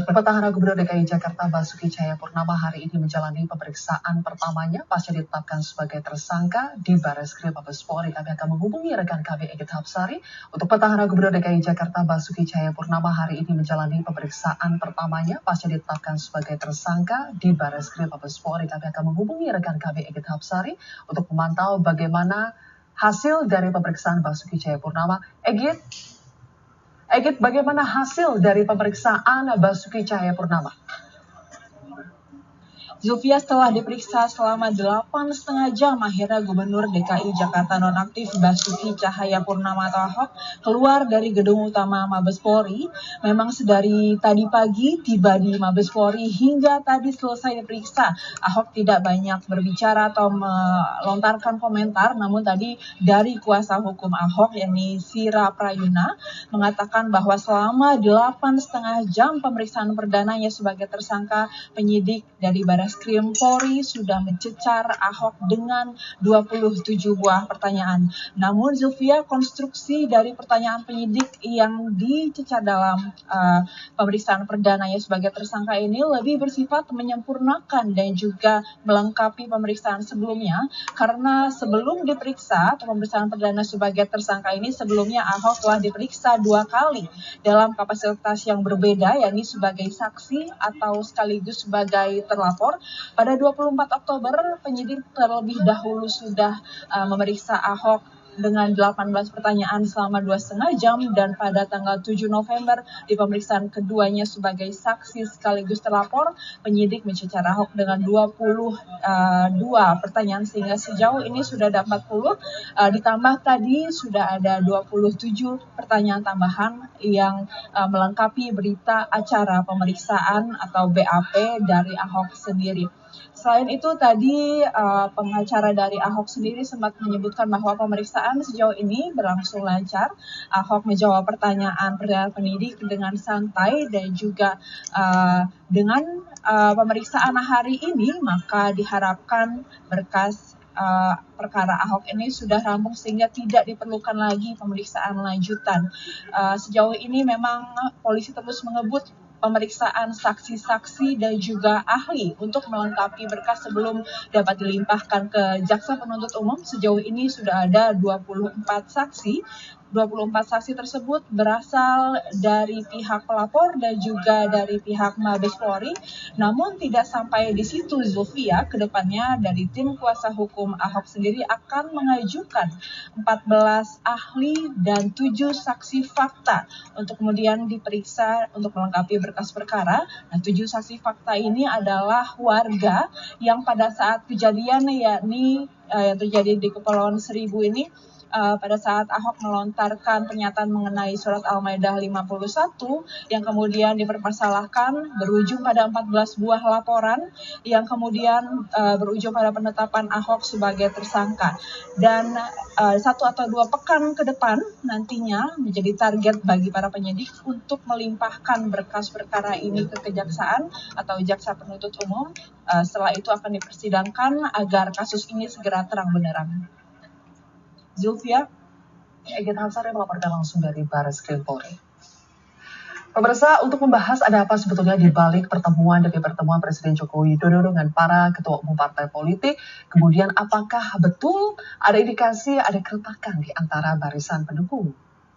Petahana Gubernur DKI Jakarta Basuki Cahayapurnama hari ini menjalani pemeriksaan pertamanya pasca ditetapkan sebagai tersangka di Barreskrim Mabes Polri. Kami akan menghubungi rekan kami Egit Hapsari. Untuk Petahana Gubernur DKI Jakarta Basuki Cahayapurnama hari ini menjalani pemeriksaan pertamanya pasca ditetapkan sebagai tersangka di Barreskrim Mabes Polri. Kami akan menghubungi rekan kami Egit Hapsari untuk memantau bagaimana hasil dari pemeriksaan Basuki Cahayapurnama. Egit, bagaimana hasil dari pemeriksaan Basuki Cahayapurnama? Zulfia, setelah diperiksa selama 8,5 jam, akhirnya Gubernur DKI Jakarta nonaktif Basuki Cahayapurnama atau Ahok keluar dari gedung utama Mabes Polri. Memang sedari tadi pagi tiba di Mabes Polri hingga tadi selesai diperiksa, Ahok tidak banyak berbicara atau melontarkan komentar. Namun tadi dari kuasa hukum Ahok, yakni Sira Prayuna, mengatakan bahwa selama 8,5 jam pemeriksaan perdananya sebagai tersangka, penyidik dari Barreskrim Polri sudah mencecar Ahok dengan 27 buah pertanyaan. Namun Zulfia, konstruksi dari pertanyaan penyidik yang dicecar dalam pemeriksaan perdananya sebagai tersangka ini lebih bersifat menyempurnakan dan juga melengkapi pemeriksaan sebelumnya, karena sebelum diperiksa atau pemeriksaan perdana sebagai tersangka ini, sebelumnya Ahok telah diperiksa 2 kali dalam kapasitas yang berbeda, yakni sebagai saksi atau sekaligus sebagai terlapor. Pada 24 Oktober, penyidik terlebih dahulu sudah memeriksa Ahok dengan 18 pertanyaan selama 2,5 jam, dan pada tanggal 7 November di pemeriksaan keduanya sebagai saksi sekaligus terlapor, penyidik mencecar Ahok dengan 22 pertanyaan, sehingga sejauh ini sudah ada 40, ditambah tadi sudah ada 27 pertanyaan tambahan yang melengkapi berita acara pemeriksaan atau BAP dari Ahok sendiri. Selain itu tadi pengacara dari Ahok sendiri sempat menyebutkan bahwa pemeriksaan sejauh ini berlangsung lancar. Ahok menjawab pertanyaan penyidik dengan santai, dan juga dengan pemeriksaan hari ini maka diharapkan berkas perkara Ahok ini sudah rampung sehingga tidak diperlukan lagi pemeriksaan lanjutan. Sejauh ini memang polisi terus mengebut pemeriksaan saksi-saksi dan juga ahli untuk melengkapi berkas sebelum dapat dilimpahkan ke jaksa penuntut umum. Sejauh ini sudah ada 24 saksi. 24 saksi tersebut berasal dari pihak pelapor dan juga dari pihak Mabes Polri. Namun tidak sampai di situ, Zulfia, kedepannya dari tim kuasa hukum Ahok sendiri akan mengajukan 14 ahli dan 7 saksi fakta untuk kemudian diperiksa untuk melengkapi berkas perkara. Nah, 7 saksi fakta ini adalah warga yang pada saat kejadian, yakni yang terjadi di Kepulauan Seribu ini, pada saat Ahok melontarkan pernyataan mengenai surat Al-Maidah 51 yang kemudian dipermasalahkan, berujung pada 14 buah laporan yang kemudian berujung pada penetapan Ahok sebagai tersangka. Dan 1 atau 2 pekan ke depan nantinya menjadi target bagi para penyidik untuk melimpahkan berkas perkara ini ke kejaksaan atau jaksa penuntut umum. Setelah itu akan dipersidangkan agar kasus ini segera terang benderang. Zulfia, Egit Hapsari melaporkan langsung dari Barreskrim Polri. Pemirsa, untuk membahas ada apa sebetulnya di balik pertemuan demi pertemuan Presiden Joko Widodo dengan para ketua umum partai politik, kemudian apakah betul ada indikasi ada keretakan di antara barisan pendukung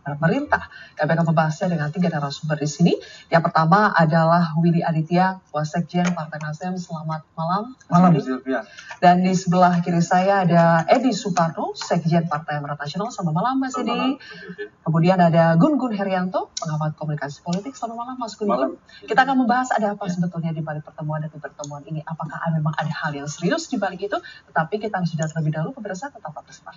pemerintah? Kami akan membahasnya dengan 3 narasumber di sini. Yang pertama adalah Willy Aditya, Wasekjen Partai Nasdem. Selamat malam. Malam, Silvia. Dan di sebelah kiri saya ada Edi Suparno, Sekjen Partai Amanat Nasional. Selamat malam, Mas Edi. Kemudian ada Gun-Gun Herianto, pengamat komunikasi politik. Selamat malam, Mas Gun-Gun. Kita akan membahas ada apa sebetulnya di balik pertemuan demi pertemuan ini. Apakah memang ada hal yang serius di balik itu? Tetapi kita harus jeda terlebih dahulu. Pemirsa, tetap bersama.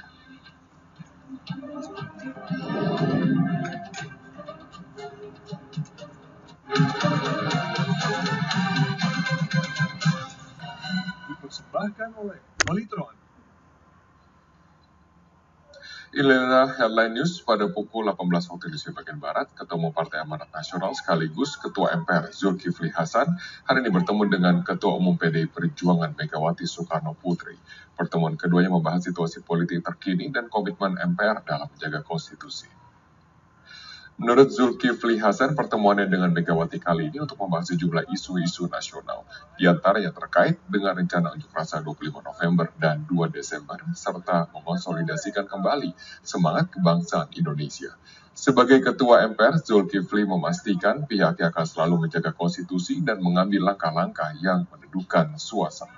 Dipersembahkan oleh Molitron. Inilah headline news pada pukul 18 waktu Indonesia bagian Barat. Ketua Umum Partai Amanat Nasional sekaligus Ketua MPR Zulkifli Hasan hari ini bertemu dengan Ketua Umum PDI Perjuangan Megawati Soekarno Putri. Pertemuan keduanya membahas situasi politik terkini dan komitmen MPR dalam menjaga konstitusi. Menurut Zulkifli Hasan, pertemuannya dengan Megawati kali ini untuk membahas sejumlah isu-isu nasional, di antaranya terkait dengan rencana unjuk rasa 25 November dan 2 Desember, serta mengonsolidasikan kembali semangat kebangsaan Indonesia. Sebagai Ketua MPR, Zulkifli memastikan pihaknya akan selalu menjaga konstitusi dan mengambil langkah-langkah yang mendudukan suasana.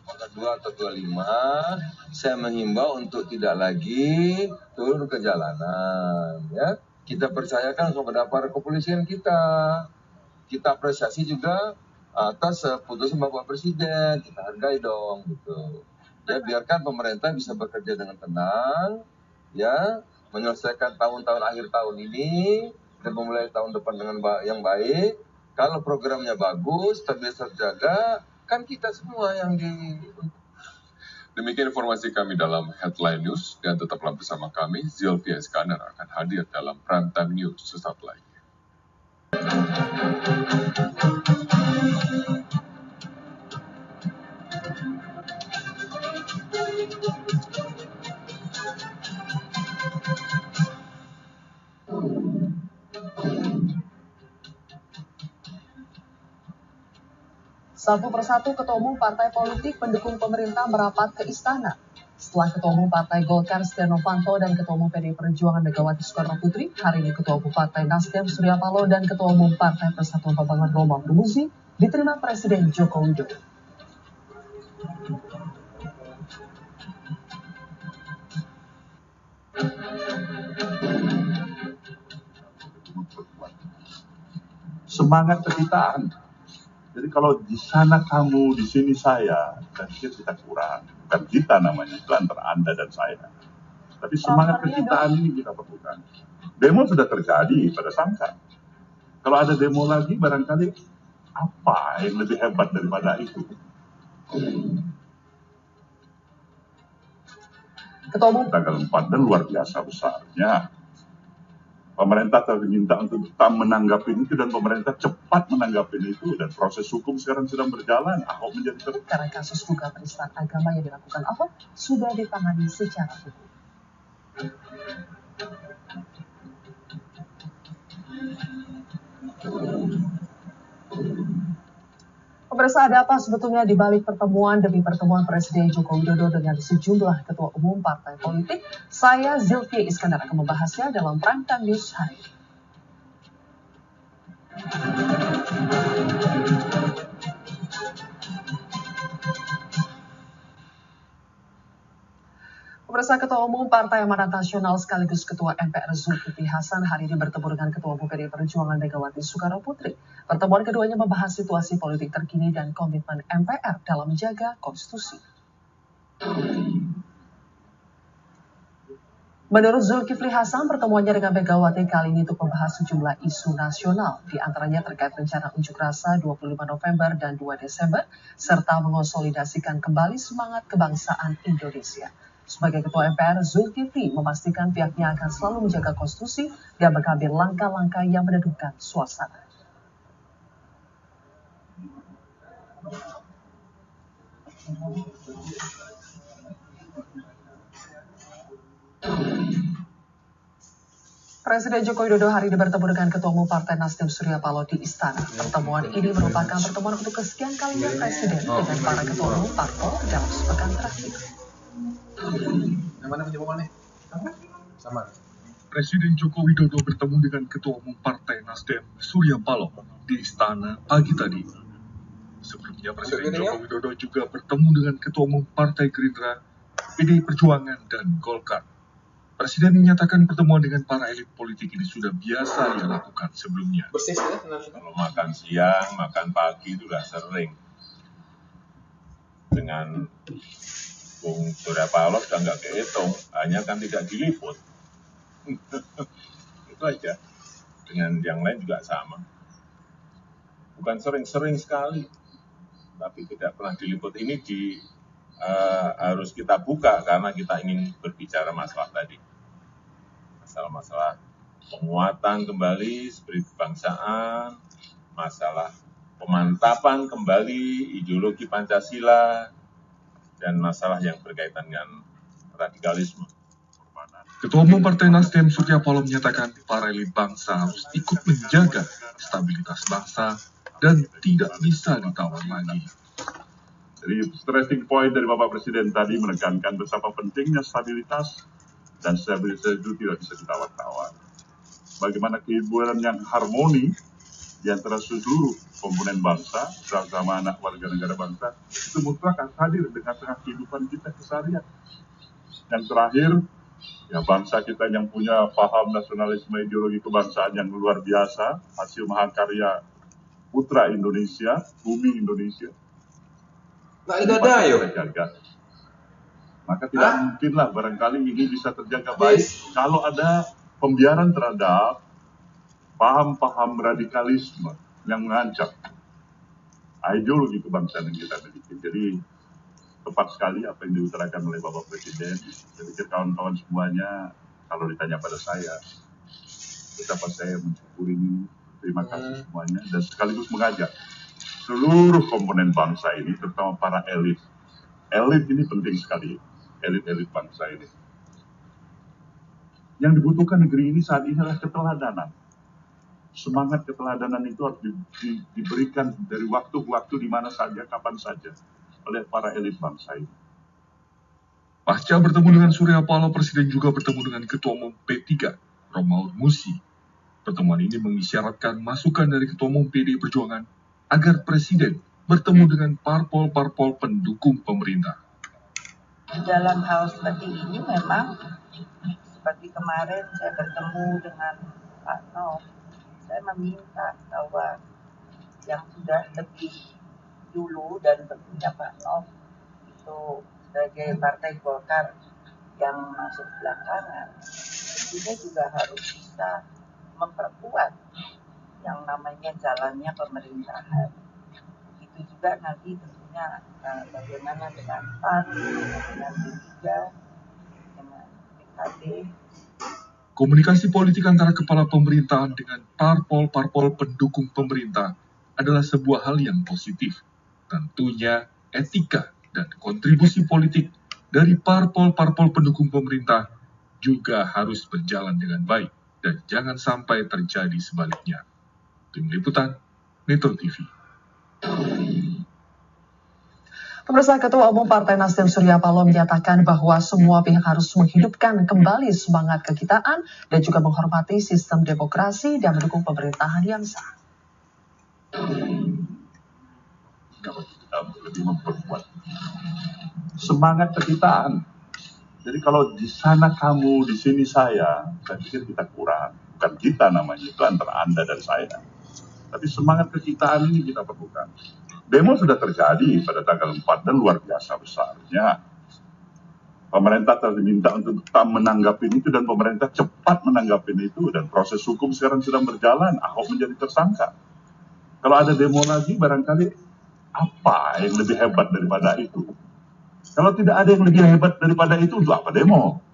Apakah 2 atau 25, saya mengimbau untuk tidak lagi turun ke jalanan. Ya, kita percayakan kepada para kepolisian kita. Kita apresiasi juga atas putusan Bapak Presiden. Kita hargai dong, gitu. Ya, biarkan pemerintah bisa bekerja dengan tenang, ya, menyelesaikan tahun-tahun akhir tahun ini dan memulai tahun depan dengan yang baik. Kalau programnya bagus, stabilitas terjaga, kan kita semua yang Demikian informasi kami dalam Headline News, dan tetaplah bersama kami, Zilvia Iskandar akan hadir dalam Prime Time News sesaat lagi. Satu persatu ketua umum partai politik pendukung pemerintah merapat ke istana. Setelah Ketua Umum Partai Golkar Setia Novanto dan Ketua Umum PDI Perjuangan Megawati Soekarno Putri, hari ini Ketua Umum Partai Nasdem Surya Paloh dan Ketua Umum Partai Persatuan Pembangunan Romahur Muzi diterima Presiden Joko Widodo. Semangat kekitaan. Jadi kalau di sana kamu, di sini saya, dan kita kurang. Bukan kita namanya, itu antara Anda dan saya. Tapi semangat kekitaan ini kita perlukan. Demo sudah terjadi pada Sangka. Kalau ada demo lagi, barangkali apa yang lebih hebat daripada itu? Ketua Umum Tanggal 4 dan luar biasa besarnya. Pemerintah diminta untuk tetap menanggapi itu dan pemerintah cepat menanggapi itu, dan proses hukum sekarang sedang berjalan. Ahok menjadi karena kasus dugaan penistaan agama yang dilakukan Ahok sudah ditangani secara hukum. Pemirsa, ada apa sebetulnya di balik pertemuan demi pertemuan Presiden Joko Widodo dengan sejumlah ketua umum partai politik? Saya Zilvia Iskandar akan membahasnya dalam Prime Time News hari ini. Pemirsa, Ketua Umum Partai Amanat Nasional sekaligus Ketua MPR Zulkifli Hasan hari ini bertemu dengan Ketua Umum PDI Perjuangan Megawati Soekarno Putri. Pertemuan keduanya membahas situasi politik terkini dan komitmen MPR dalam menjaga konstitusi. Menurut Zulkifli Hasan, pertemuannya dengan Megawati kali ini untuk membahas sejumlah isu nasional, di antaranya terkait rencana unjuk rasa 25 November dan 2 Desember, serta mengonsolidasikan kembali semangat kebangsaan Indonesia. Sebagai Ketua MPR, Zulkifli memastikan pihaknya akan selalu menjaga konstitusi dan mengambil langkah-langkah yang meneduhkan suasana. Presiden Joko Widodo hari ini bertemu dengan Ketua Umum Partai Nasdem Surya Paloh di Istana. Pertemuan ini merupakan pertemuan untuk kesekian kalinya Presiden dengan para Ketua Umum Parpol dalam sepekan terakhir. Yang mana penjemputannya? Sama. Presiden Joko Widodo bertemu dengan Ketua Umum Partai Nasdem Surya Paloh di Istana pagi tadi. Sebelumnya Presiden Joko Widodo juga bertemu dengan Ketua Umum Partai Gerindra, PDI Perjuangan, dan Golkar. Presiden menyatakan pertemuan dengan para elit politik ini sudah biasa ia lakukan sebelumnya. Kalau makan siang, makan pagi itu sudah sering. Dengan Bung Surya Paloh sudah nggak kehitung, hanya kan tidak diliput. Itu aja. Dengan yang lain juga sama. Bukan sering-sering sekali. tapi tidak pernah diliput. Ini harus kita buka karena kita ingin berbicara masalah tadi. Masalah-masalah penguatan kembali spirit kebangsaan, masalah pemantapan kembali ideologi Pancasila, dan masalah yang berkaitan dengan radikalisme. Ketua Umum Partai Nasdem Surya Paloh menyatakan para elit bangsa harus ikut menjaga stabilitas bangsa dan tidak bisa ditawar lagi. Jadi stressing point dari Bapak Presiden tadi menekankan betapa pentingnya stabilitas, dan stabilitas itu tidak bisa ditawar-tawar. Bagaimana kehidupan yang harmoni di antara seluruh komponen bangsa, bersama anak warga negara bangsa, itu mutlak akan hadir di tengah-tengah kehidupan kita keseharian. Yang terakhir, ya bangsa kita yang punya paham nasionalisme ideologi kebangsaan yang luar biasa, hasil mahakarya putra Indonesia, bumi Indonesia. Maka tidak mungkinlah barangkali ini bisa terjaga baik kalau ada pembiaran terhadap paham-paham radikalisme yang mengancam ideologi kebangsaan yang kita miliki. Jadi tepat sekali apa yang diutarakan oleh Bapak Presiden. Saya pikir kawan-kawan semuanya kalau ditanya pada saya, betapa saya mensyukuri ini, terima kasih semuanya, dan sekaligus mengajak seluruh komponen bangsa ini, terutama para elit. Elit ini penting sekali, elit-elit bangsa ini. Yang dibutuhkan negeri ini saat ini adalah keteladanan. Semangat keteladanan itu harus diberikan dari waktu ke waktu, di mana saja, kapan saja, oleh para elit bangsa ini. Pasca bertemu dengan Surya Paloh, Presiden juga bertemu dengan Ketua Umum P3, Romaud Musi. Pertemuan ini mengisyaratkan masukan dari Ketua Umum PDI Perjuangan agar Presiden bertemu dengan parpol-parpol pendukung pemerintah. Dalam hal seperti ini memang seperti kemarin saya bertemu dengan Pak Nov, saya meminta bahwa yang sudah lebih dulu dan tentunya Pak Nov itu sebagai Partai Golkar yang masuk belakangan, tentunya juga harus bisa memperkuat yang namanya jalannya pemerintahan. Itu juga nanti tentunya bagaimana dengan PAN, dengan P3, dengan PKB. Komunikasi politik antara kepala pemerintahan dengan parpol-parpol pendukung pemerintah adalah sebuah hal yang positif. Tentunya etika dan kontribusi politik dari parpol-parpol pendukung pemerintah juga harus berjalan dengan baik dan jangan sampai terjadi sebaliknya. Tim Liputan, Metro TV. Pemirsa, Ketua Umum Partai Nasdem Surya Paloh menyatakan bahwa semua pihak harus menghidupkan kembali semangat kekitaan dan juga menghormati sistem demokrasi dan mendukung pemerintahan yang sah. Lebih memperkuat semangat kekitaan. Jadi kalau di sana kamu, di sini saya pikir kita kurang. Bukan kita namanya, itu antara Anda dan saya. Tapi semangat kekitaan ini kita perlukan. Demo sudah terjadi pada tanggal 4 dan luar biasa besarnya. Pemerintah telah diminta untuk tetap menanggapi itu dan pemerintah cepat menanggapi itu, dan proses hukum sekarang sedang berjalan. Ahok menjadi tersangka. Kalau ada demo lagi, barangkali apa yang lebih hebat daripada itu? Kalau tidak ada yang lebih hebat daripada itu, untuk apa demo?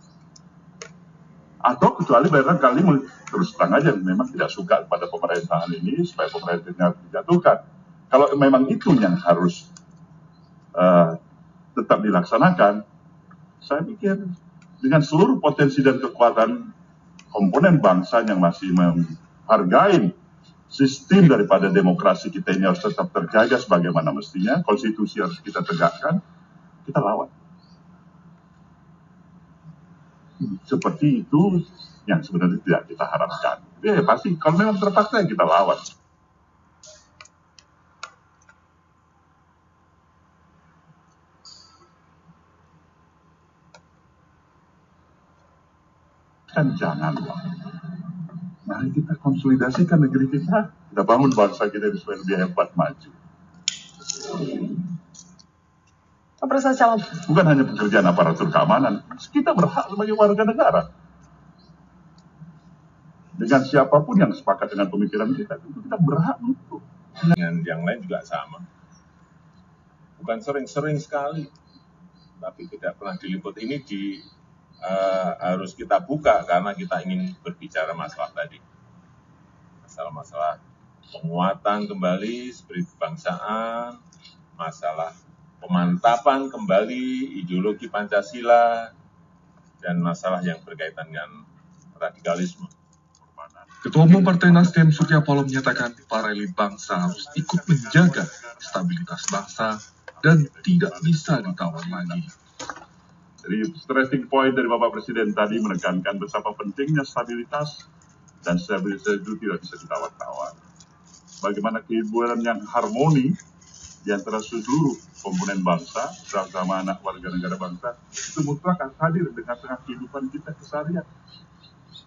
Atau kecuali barangkali terus terang aja memang tidak suka pada pemerintahan ini, supaya pemerintahnya dijatuhkan. Kalau memang itu yang harus tetap dilaksanakan, saya pikir dengan seluruh potensi dan kekuatan komponen bangsa yang masih menghargai sistem daripada demokrasi kita ini harus tetap terjaga sebagaimana mestinya, konstitusi harus kita tegakkan, kita lawan. Seperti itu yang sebenarnya tidak kita harapkan. Ya pasti, kalau memang terpaksa kita lawan. Kan janganlah. Mari kita konsolidasikan negeri kita bangun bangsa kita supaya lebih hebat, maju. Bukan hanya pekerjaan aparatur keamanan, kita berhak sebagai warga negara. Dengan siapapun yang sepakat dengan pemikiran kita, itu kita berhak untuk. Dengan yang lain juga sama. bukan sering sekali, tapi tidak pernah diliput. Ini harus kita buka karena kita ingin berbicara masalah tadi, masalah penguatan kembali spirit kebangsaan, masalah pemantapan kembali ideologi Pancasila, dan masalah yang berkaitan dengan radikalisme. Ketua Umum Partai Nasdem Surya Paloh menyatakan para elit bangsa harus ikut menjaga stabilitas bangsa dan tidak bisa ditawar lagi. Jadi stressing point dari Bapak Presiden tadi menekankan betapa pentingnya stabilitas, dan stabilitas itu tidak bisa ditawar-tawar. Bagaimana kehidupan yang harmoni di antara seluruh komponen bangsa, bersama anak warga negara bangsa, itu mutlak akan hadir dengan tengah kehidupan kita keseharian.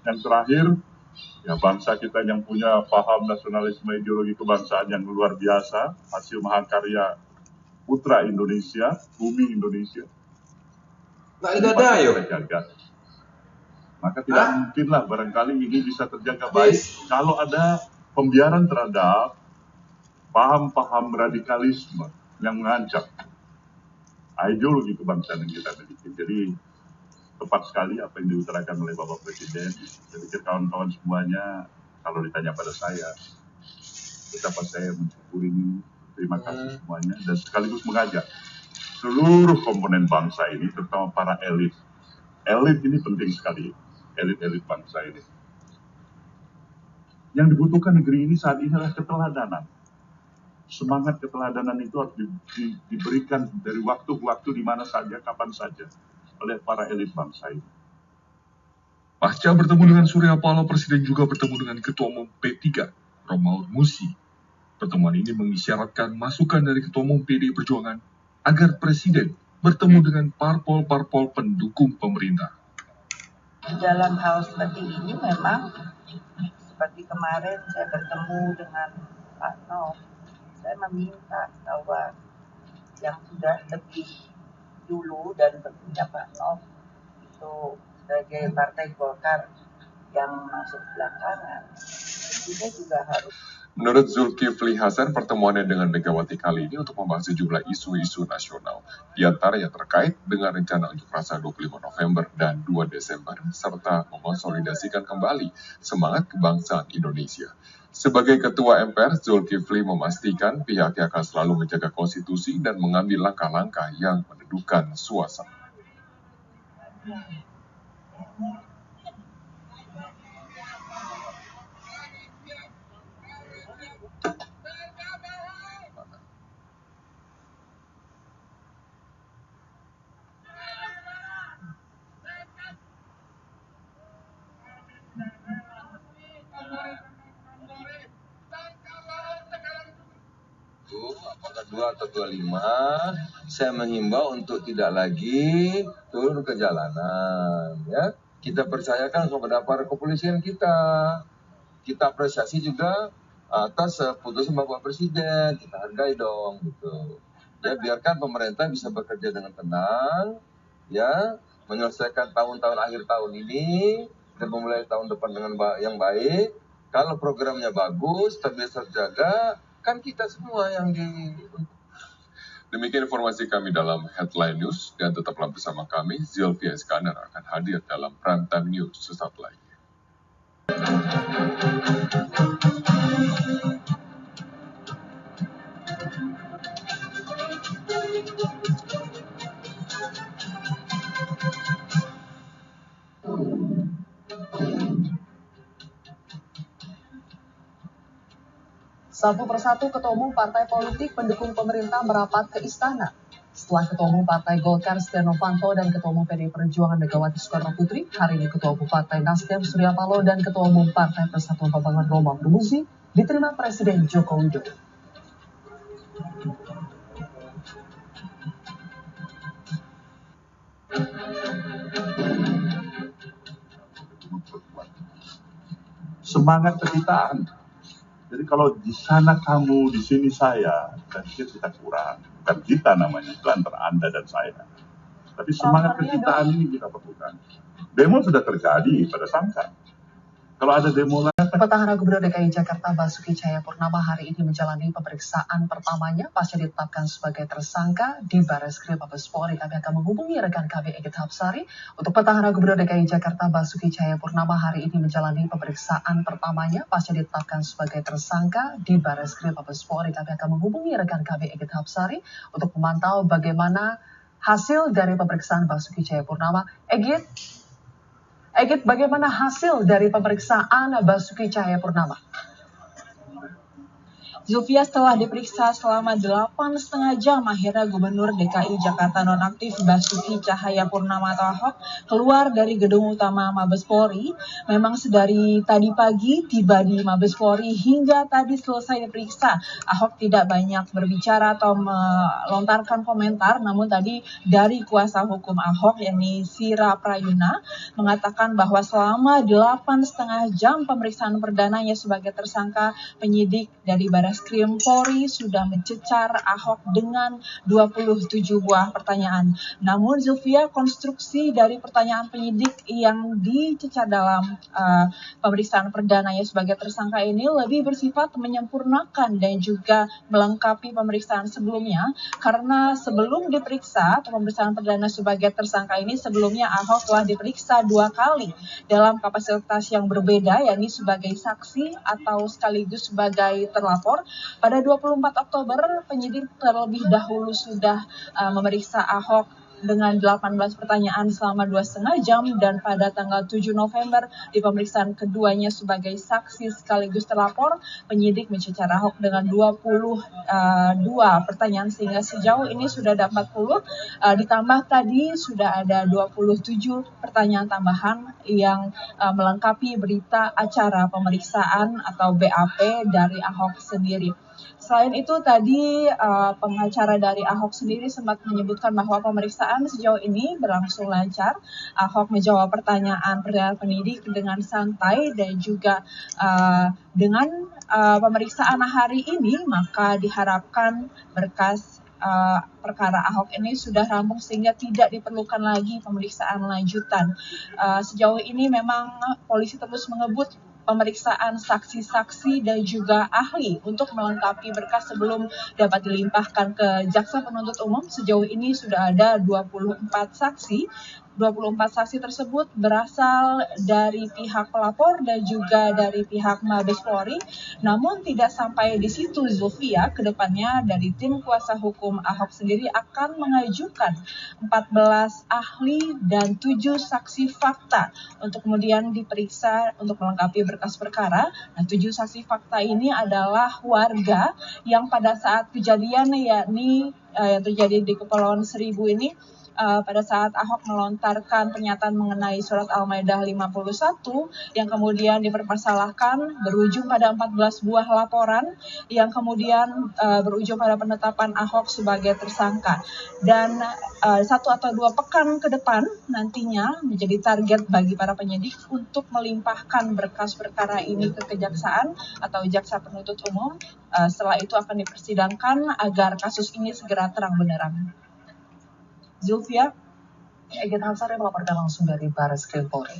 Yang terakhir, ya bangsa kita yang punya paham nasionalisme ideologi kebangsaan yang luar biasa, hasil mahakarya putra Indonesia, bumi Indonesia. Terjaga. Maka tidak mungkinlah barangkali ini bisa terjaga baik kalau ada pembiaran terhadap paham-paham radikalisme yang mengancam ideologi kebangsaan yang kita miliki. Jadi tepat sekali apa yang diutarakan oleh Bapak Presiden. Saya pikir kawan-kawan semuanya, kalau ditanya pada saya, betapa saya mensyukuri ini, terima kasih semuanya, dan sekaligus mengajak seluruh komponen bangsa ini, terutama para elit. Elit ini penting sekali, elit-elit bangsa ini. Yang dibutuhkan negeri ini saat ini adalah keteladanan. Semangat keteladanan itu harus diberikan dari waktu ke waktu, di mana saja, kapan saja, oleh para elit bangsa ini. Pasca bertemu dengan Surya Paloh, Presiden juga bertemu dengan Ketua Umum P3, Romaud Musi. Pertemuan ini mengisyaratkan masukan dari Ketua Umum PDI Perjuangan agar Presiden bertemu dengan parpol-parpol pendukung pemerintah. Dalam hal seperti ini memang seperti kemarin saya bertemu dengan Pak Nov, saya meminta bahwa yang sudah lebih dulu dan tentunya Pak Nov itu sebagai Partai Golkar yang masuk belakangan, kita juga harus. Menurut Zulkifli Hasan, pertemuannya dengan Megawati kali ini untuk membahas sejumlah isu-isu nasional, di antaranya terkait dengan rencana unjuk rasa 25 November dan 2 Desember, serta mengonsolidasikan kembali semangat kebangsaan Indonesia. Sebagai Ketua MPR, Zulkifli memastikan pihaknya akan selalu menjaga konstitusi dan mengambil langkah-langkah yang meneduhkan suasana. Apakah 2 atau 25, saya menghimbau untuk tidak lagi turun ke jalanan. Ya, kita percayakan kepada para kepolisian kita. Kita apresiasi juga atas putusan Bapak Presiden. Kita hargai dong, gitu. Ya, biarkan pemerintah bisa bekerja dengan tenang, ya, menyelesaikan tahun-tahun akhir tahun ini dan memulai tahun depan dengan yang baik. Kalau programnya bagus, stabilitas terjaga, kan kita semua yang Demikian informasi kami dalam Headline News, dan tetaplah bersama kami, Zilvia Iskandar akan hadir dalam Prime Time News sesaat lagi. Satu persatu Ketua Umum Partai Politik pendukung pemerintah merapat ke Istana. Setelah Ketua Umum Partai Golkar Setia Novanto dan Ketua Umum PDI Perjuangan Megawati Soekarno Putri, hari ini Ketua Umum Partai Nasdem Surya Paloh dan Ketua Umum Partai Persatuan Pembangunan Romaud Musi diterima Presiden Joko Widodo. Semangat kekitaan. Jadi kalau di sana kamu, di sini saya pikir kita kurang. Bukan kita namanya, itu antara Anda dan saya. Tapi semangat kekitaan ini kita perlukan. Demo sudah terjadi pada Sangka. Kalau ada demo lagi, Petahana Gubernur DKI Jakarta Basuki Cahayapurnama hari ini menjalani pemeriksaan pertamanya pasca ditetapkan sebagai tersangka di Bareskrim Mabes Polri. Kami akan menghubungi rekan kami Egit Hapsari. Untuk Petahana Gubernur DKI Jakarta Basuki Cahayapurnama hari ini menjalani pemeriksaan pertamanya pasca ditetapkan sebagai tersangka di Bareskrim Mabes Polri. Kami akan menghubungi rekan kami Egit Hapsari untuk memantau bagaimana hasil dari pemeriksaan Basuki Cahayapurnama. Egit, bagaimana hasil dari pemeriksaan Basuki Cahayapurnama? Zulfia, setelah diperiksa selama 8,5 jam, akhirnya Gubernur DKI Jakarta nonaktif Basuki Cahayapurnama atau Ahok keluar dari gedung utama Mabes Polri. Memang sedari tadi pagi tiba di Mabes Polri hingga tadi selesai diperiksa. Ahok tidak banyak berbicara atau melontarkan komentar, namun tadi dari kuasa hukum Ahok, yakni Sira Prayuna, mengatakan bahwa selama 8,5 jam pemeriksaan perdananya sebagai tersangka, penyidik dari Bareskrim Polri sudah mencecar Ahok dengan 27 buah pertanyaan. Namun Zulfia, konstruksi dari pertanyaan penyidik yang dicecar dalam pemeriksaan perdananya sebagai tersangka ini lebih bersifat menyempurnakan dan juga melengkapi pemeriksaan sebelumnya, karena sebelum diperiksa atau pemeriksaan perdana sebagai tersangka ini, sebelumnya Ahok telah diperiksa 2 kali dalam kapasitas yang berbeda, yakni sebagai saksi atau sekaligus sebagai terlapor. Pada 24 Oktober, penyidik terlebih dahulu sudah memeriksa Ahok dengan 18 pertanyaan selama 2,5 jam, dan pada tanggal 7 November di pemeriksaan keduanya sebagai saksi sekaligus terlapor, penyidik mencecar Ahok dengan 22 pertanyaan, sehingga sejauh ini sudah ada 40, ditambah tadi sudah ada 27 pertanyaan tambahan yang melengkapi berita acara pemeriksaan atau BAP dari Ahok sendiri. Selain itu tadi pengacara dari Ahok sendiri sempat menyebutkan bahwa pemeriksaan sejauh ini berlangsung lancar. Ahok menjawab pertanyaan penyidik dengan santai, dan juga dengan pemeriksaan hari ini maka diharapkan berkas perkara Ahok ini sudah rampung sehingga tidak diperlukan lagi pemeriksaan lanjutan. Sejauh ini memang polisi terus mengebut pemeriksaan saksi-saksi dan juga ahli untuk melengkapi berkas sebelum dapat dilimpahkan ke jaksa penuntut umum. Sejauh ini sudah ada 24 saksi. 24 saksi tersebut berasal dari pihak pelapor dan juga dari pihak Mabes Polri. Namun tidak sampai di situ, Zulfia, kedepannya dari tim kuasa hukum Ahok sendiri akan mengajukan 14 ahli dan 7 saksi fakta untuk kemudian diperiksa untuk melengkapi berkas perkara. Nah, 7 saksi fakta ini adalah warga yang pada saat kejadian, yakni yang terjadi di Kepulauan Seribu ini, pada saat Ahok melontarkan pernyataan mengenai surat Al-Maidah 51 yang kemudian dipermasalahkan, berujung pada 14 buah laporan yang kemudian berujung pada penetapan Ahok sebagai tersangka. Dan 1 atau 2 pekan ke depan nantinya menjadi target bagi para penyidik untuk melimpahkan berkas perkara ini ke kejaksaan atau jaksa penuntut umum. Setelah itu akan dipersidangkan agar kasus ini segera terang benderang. Zulfia, Egit Hapsari melaporkan langsung dari Bareskrim Polri.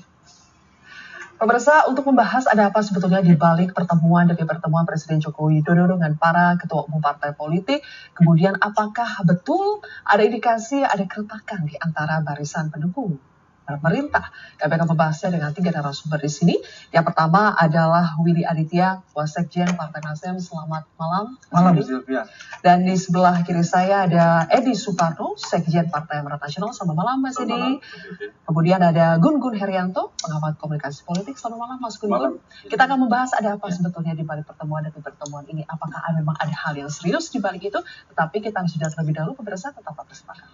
Pemirsa, untuk membahas ada apa sebetulnya di balik pertemuan demi pertemuan Presiden Joko Widodo dengan para ketua umum partai politik, kemudian apakah betul ada indikasi ada keretakan di antara barisan pendukung pemerintah? Kami akan membahasnya dengan 3 narasumber di sini. Yang pertama adalah Willy Aditya, Wasekjen Partai Nasdem. Selamat malam. Malam, Silvia. Dan di sebelah kiri saya ada Edi Suparno, Sekjen Partai Amanat Nasional. Selamat malam, Mas Edi. Kemudian ada Gun Gun Herianto, pengamat komunikasi politik. Selamat malam, Mas Gun Gun. Kita akan membahas ada apa sebetulnya di balik pertemuan dan pertemuan ini. Apakah memang ada hal yang serius di balik itu? Tetapi kita sudah terlebih dahulu, pemirsa tetap bersepakat.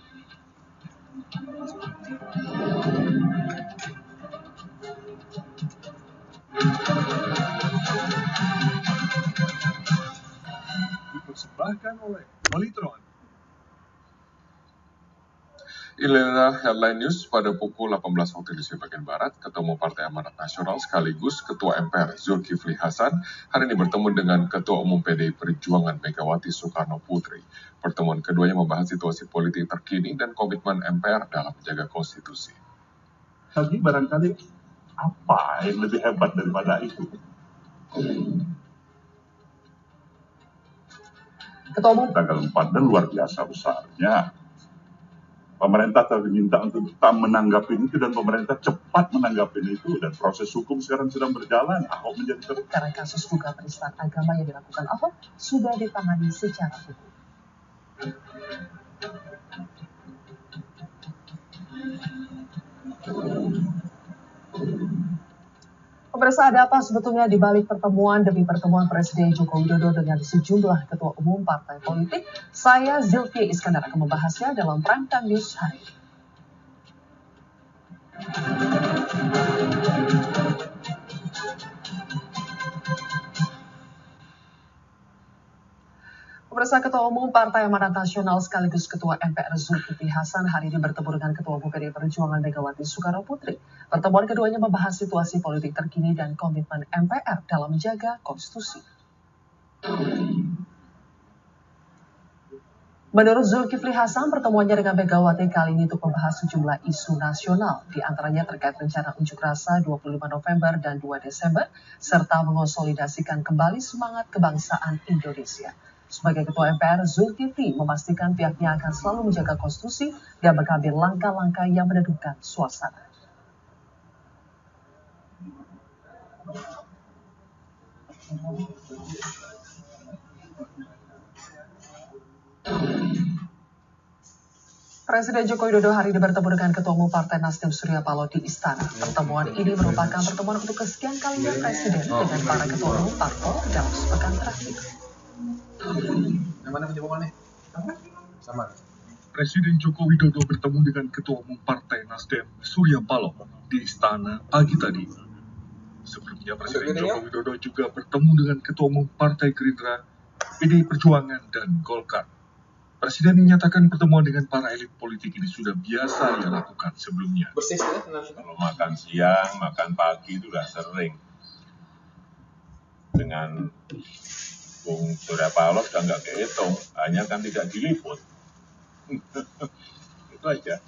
Dipersembahkan oleh Molitron. Inilah headline news pada pukul 18 waktu Indonesia bagian Barat. Ketua Umum Partai Amanat Nasional sekaligus Ketua MPR Zulkifli Hasan hari ini bertemu dengan Ketua Umum PDI Perjuangan Megawati Soekarno Putri. Pertemuan keduanya membahas situasi politik terkini dan komitmen MPR dalam menjaga konstitusi. Tapi barangkali apa yang lebih hebat daripada itu? Ketua Umum tanggal 4 dan luar biasa besarnya. Pemerintah tadi minta untuk tetap menanggapi itu dan pemerintah cepat menanggapi itu dan proses hukum sekarang sedang berjalan. Ahok menjadi karena kasus dugaan penistaan agama yang dilakukan Ahok sudah ditangani secara hukum. Pemirsa, ada apa sebetulnya di balik pertemuan demi pertemuan Presiden Joko Widodo dengan sejumlah ketua umum partai politik? Saya Zilvia Iskandar akan membahasnya dalam Prime Time News hari ini. Pemirsa, Ketua Umum Partai Amanat Nasional sekaligus Ketua MPR Zulkifli Hasan hari ini bertemu dengan Ketua Umum PDI Perjuangan Megawati Soekarno Putri. Pertemuan keduanya membahas situasi politik terkini dan komitmen MPR dalam menjaga konstitusi. Menurut Zulkifli Hasan, pertemuannya dengan Megawati kali ini untuk membahas sejumlah isu nasional, di antaranya terkait rencana unjuk rasa 25 November dan 2 Desember, serta mengonsolidasikan kembali semangat kebangsaan Indonesia. Sebagai Ketua MPR, Zulkifli memastikan pihaknya akan selalu menjaga konstitusi dan mengambil langkah-langkah yang meneduhkan suasana. Presiden Joko Widodo hari ini bertemu dengan Ketua Umum Partai Nasdem Surya Paloh di Istana. Pertemuan ini merupakan pertemuan untuk kesekian kalinya Presiden dengan para Ketua Umum Partai dalam sepekan terakhir. Yang mana penjebokannya? Sama. Presiden Joko Widodo bertemu dengan Ketua Umum Partai Nasdem Surya Paloh di Istana pagi tadi. Sebelumnya Presiden Joko Widodo juga bertemu dengan Ketua Umum Partai Gerindra, PDI Perjuangan, dan Golkar. Presiden menyatakan pertemuan dengan para elit politik ini sudah biasa ia lakukan sebelumnya. Kalau makan siang, makan pagi itu sudah sering. Dengan Bung Surya Paloh sudah nggak kehitung, hanya kan tidak diliput. Itu aja.